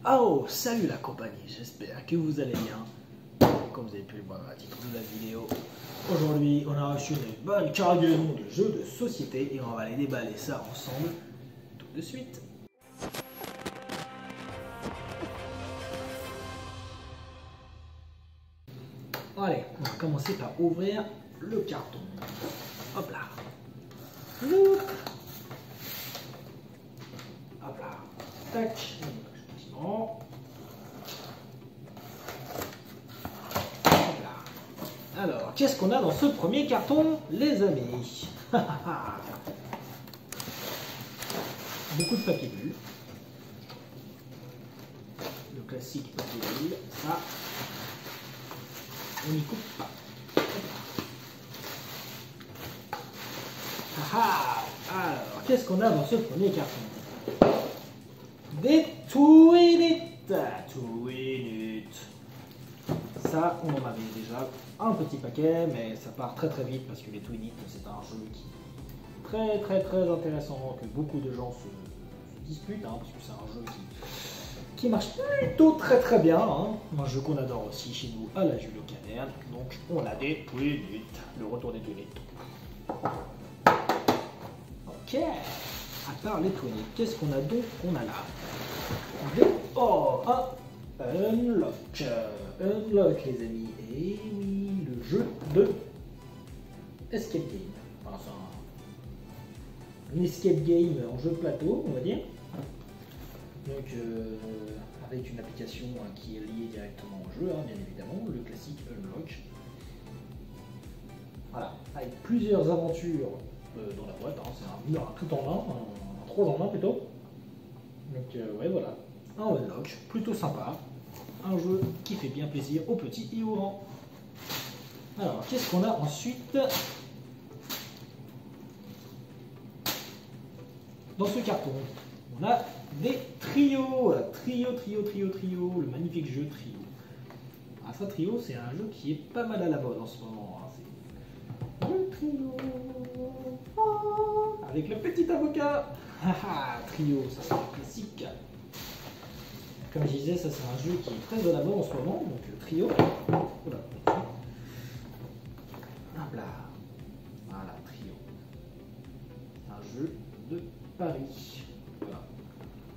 Oh, salut la compagnie, j'espère que vous allez bien. Comme vous avez pu le voir à titre de la vidéo, aujourd'hui on a reçu une bonne cargaison de jeux de société et on va aller déballer ça ensemble tout de suite. Allez, on va commencer par ouvrir le carton. Hop là. Hop là. Tac. Hop là. Alors, qu'est-ce qu'on a dans ce premier carton, les amis? Beaucoup de papier bulle. Le classique papier bulle, ça, on n'y coupe pas. Alors, qu'est-ce qu'on a dans ce premier carton? Des Twinit. Ça, on en avait déjà un petit paquet, mais ça part très très vite parce que les Twinit, c'est un jeu qui est très intéressant, que beaucoup de gens se disputent, parce que c'est un jeu qui marche plutôt très bien. Un jeu qu'on adore aussi chez nous à la Jules Canerne. Donc, on a des Twinit, le retour des Twinit. Ok, à part les Twinit, qu'est-ce qu'on a donc? On a là un Unlock. Unlock, les amis. Et oui, le jeu de Escape Game. Enfin, c'est un escape game en jeu de plateau, on va dire. Donc, avec une application qui est liée directement au jeu, bien évidemment, le classique Unlock. Voilà, avec plusieurs aventures dans la boîte, c'est un tout en un, un 3 en 1 plutôt. Donc ouais, voilà, un Unlock, plutôt sympa, un jeu qui fait bien plaisir aux petits et aux grands. Alors, qu'est-ce qu'on a ensuite dans ce carton? On a des trios, le magnifique jeu Trio. Ah, ça, Trio, c'est un jeu qui est pas mal à la mode en ce moment. Le Trio, avec le petit avocat. Trio, ça c'est un classique. Comme je disais, ça c'est un jeu qui est très à la mode en ce moment, donc le Trio. Oula. Hop là. Voilà, Trio. Un jeu de Paris. Voilà,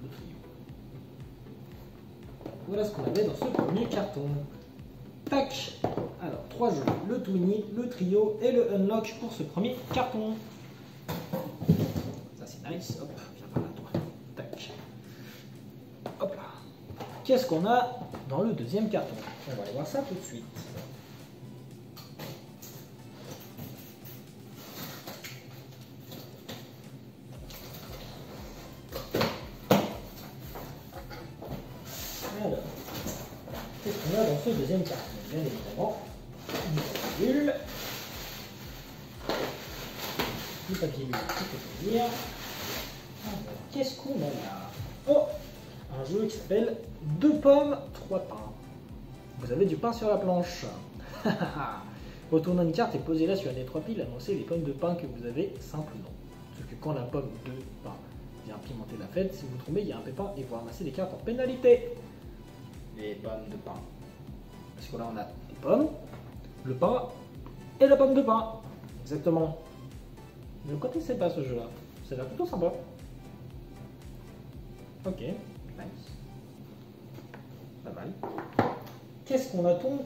le Trio. Voilà ce qu'on avait dans ce premier carton. Tac. Alors, 3 jeux, le Twinit, le Trio et le Unlock pour ce premier carton. Ça c'est nice, hop, viens par là toi. Tac. Hop là. Qu'est-ce qu'on a dans le deuxième carton? On va aller voir ça tout de suite. Alors, qu'est-ce qu'on a dans ce deuxième carton? Bien évidemment, du papier bulle. Du papier bulle, tout est dire. Alors, qu'est-ce qu'on a là? Oh, un jeu qui s'appelle 2 pommes, 3 pains. Vous avez du pain sur la planche. Retournez une carte et posez-la sur une des 3 piles, annoncez les pommes de pain que vous avez simplement. Sauf que quand la pomme de pain vient pimenter la fête, si vous trompez, il y a un pépin et vous ramassez des cartes en pénalité. Les pommes de pain. Parce que là, on a les pommes, le pain et la pomme de pain. Exactement. Je ne connaissais pas ce jeu-là. C'est plutôt sympa. Ok, nice. Pas mal. Qu'est-ce qu'on a donc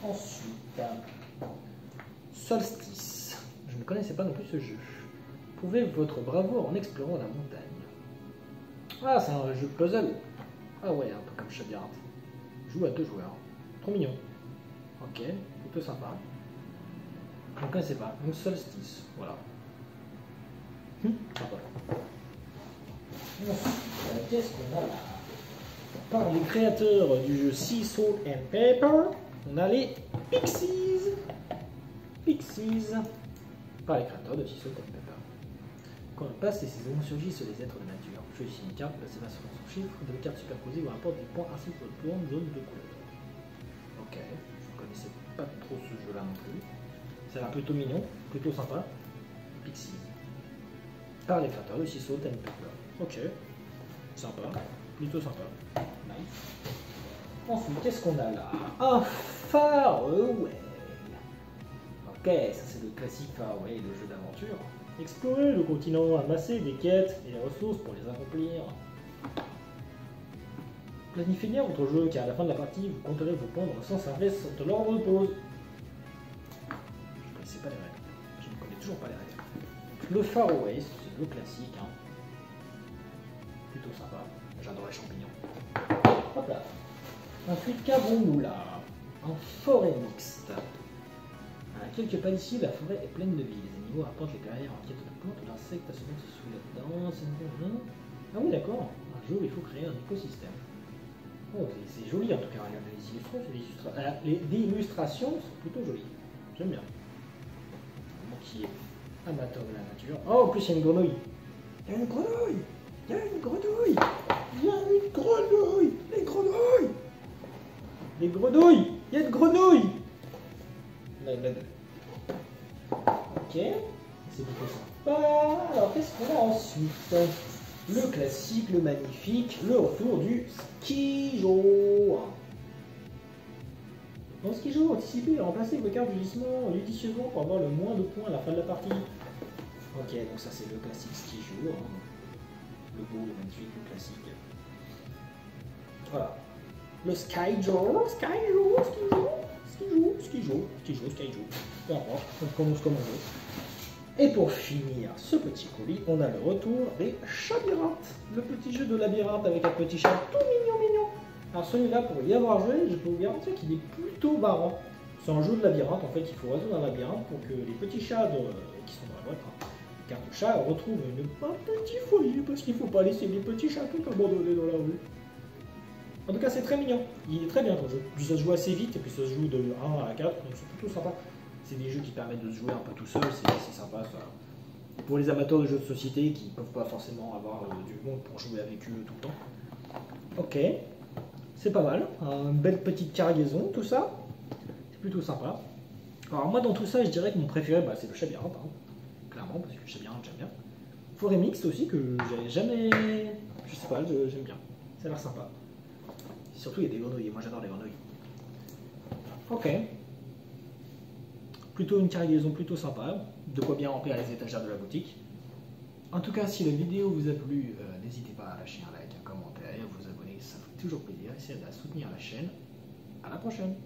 ensuite? Solstice. Je ne connaissais pas non plus ce jeu. Prouvez votre bravoure en explorant la montagne. Ah, c'est un jeu de puzzle. Ah ouais, un peu comme Labyrinthe. Joue à 2 joueurs. Trop mignon. Ok, plutôt sympa. Je ne connaissais pas. Donc Solstice, voilà. Sympa. Qu'est-ce qu'on a là? Par les créateurs du jeu Sea Salt and Pepper, on a les Pixies. Pixies. Par les créateurs de Sea Salt and Pepper. Quand on passe les saisons, surgissent les êtres de nature. Choisissez une carte, placez-la selon son chiffre, de cartes superposées ou importe des points ainsi que votre plan de zone de couleur. Ok, je ne connaissais pas trop ce jeu-là non plus. Ça a l'air plutôt mignon, plutôt sympa. Pixies. Par les créateurs de Sea Salt and Pepper. Ok, sympa. Plutôt sympa. Nice. Ensuite, qu'est-ce qu'on a là? Un Faraway. Ok, ça c'est le classique Faraway, le jeu d'aventure. Explorer le continent, amasser des quêtes et les ressources pour les accomplir. Planifiez bien votre jeu car à la fin de la partie, vous compterez vos points dans le sens inverse de l'ordre de pause. Je ne connaissais pas les règles. Je ne connais toujours pas les règles. Le Faraway, c'est le classique. Hein. Plutôt sympa. J'adore les champignons. Hop là. Ensuite, qu'avons-nous là? En forêt mixte. À quelques pas d'ici, la forêt est pleine de vie. Les animaux apportent les carrières en quête de plantes ou d'insectes à se mettre sous la dent. Ah oui, d'accord. Un jeu où il faut créer un écosystème. Oh, c'est joli en tout cas. Regardez les illustrations sont plutôt jolies. J'aime bien. Moi qui est amateur de la nature. Oh, en plus, il y a une grenouille. Il y a une grenouille. Il y a une grenouille. Il y a une grenouille. Les grenouilles. Les grenouilles. Il y a une grenouille. Ok, c'est plutôt sympa. Alors, qu'est-ce qu'on a ensuite? Le classique, le magnifique, le retour du ski-jour. Dans ski-jour, anticipez et remplacez vos cartes de glissement judicieusement pour avoir le moins de points à la fin de la partie. Ok, donc ça c'est le classique ski-jour. Le beau, le magnifique, le classique. Voilà. Le sky-jour, sky-jour, ski-jour, ski-jour, ski-jour, ski-jour, ski-jour. Peu importe, on commence comme on veut. Et pour finir ce petit colis, on a le retour des Chabyrinthes. Le petit jeu de labyrinthe avec un petit chat tout mignon mignon. Alors celui-là, pour y avoir joué, je peux vous garantir qu'il est plutôt marrant. C'est un jeu de labyrinthe, en fait, il faut résoudre un labyrinthe pour que les petits chats qui sont dans la boîte, les cartes chat, retrouvent un petit foyer, parce qu'il ne faut pas laisser les petits chats tout abandonnés dans la rue. En tout cas, c'est très mignon. Il est très bien ton jeu. Puis ça se joue assez vite, et puis ça se joue de 1 à 4, donc c'est plutôt sympa. C'est des jeux qui permettent de se jouer un peu tout seul, c'est sympa. Ça. Pour les amateurs de jeux de société qui ne peuvent pas forcément avoir du monde pour jouer avec eux tout le temps. Ok, c'est pas mal. Une belle petite cargaison, tout ça. C'est plutôt sympa. Alors moi dans tout ça, je dirais que mon préféré, c'est le Chabyrinthe, hein. Clairement, parce que le Chabyrinthe j'aime bien. Forêt mixte aussi, que j'avais jamais... Je sais pas, j'aime bien. Ça a l'air sympa. Surtout il y a des grenouilles, moi j'adore les grenouilles. Ok. Plutôt une cargaison plutôt sympa, de quoi bien remplir les étagères de la boutique. En tout cas, si la vidéo vous a plu, n'hésitez pas à lâcher un like, un commentaire et à vous abonner, ça fait toujours plaisir. Essayez de soutenir la chaîne. À la prochaine!